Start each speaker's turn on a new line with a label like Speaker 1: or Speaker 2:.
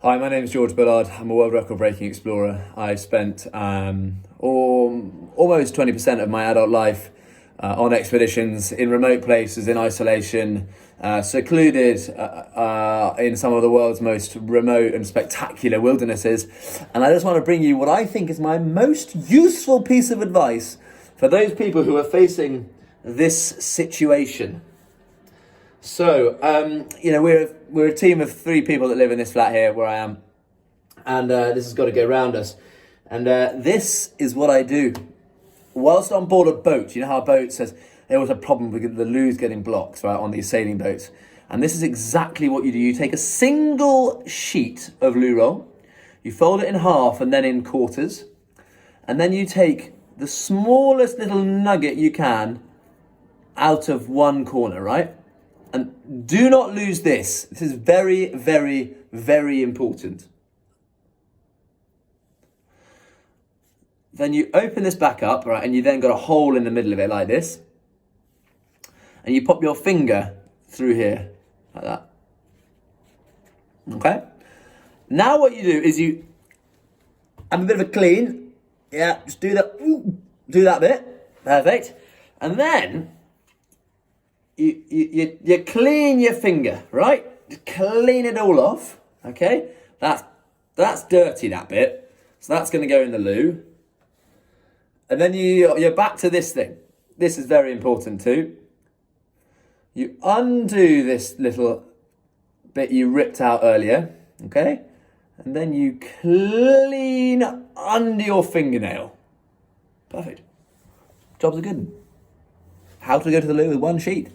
Speaker 1: Hi, my name is George Bullard. I'm a world record breaking explorer. I spent almost 20% of my adult life on expeditions in remote places, in isolation, secluded in some of the world's most remote and spectacular wildernesses. And I just want to bring you what I think is my most useful piece of advice for those people who are facing this situation. So, we're a team of 3 people that live in this flat here where I am, and this has got to go round us. And this is what I do. Whilst on board a boat, you know how a boat says there was a problem with the loos getting blocked, right, on these sailing boats. And this is exactly what you do. You take a single sheet of loo roll, you fold it in half and then in quarters, and then you take the smallest little nugget you can out of one corner, right? And do not lose this. This is very, very, very important. Then you open this back up, right, and you then got a hole in the middle of it like this. And you pop your finger through here, like that. Okay? Now what you do is you have a bit of a clean. Yeah, just do that. Do that bit. Perfect. And then you clean your finger, right? Just clean it all off, okay? That's dirty, that bit. So that's going to go in the loo. And then you're back to this thing. This is very important too. You undo this little bit you ripped out earlier, okay? And then you clean under your fingernail. Perfect. Job's a good one. How to go to the loo with one sheet.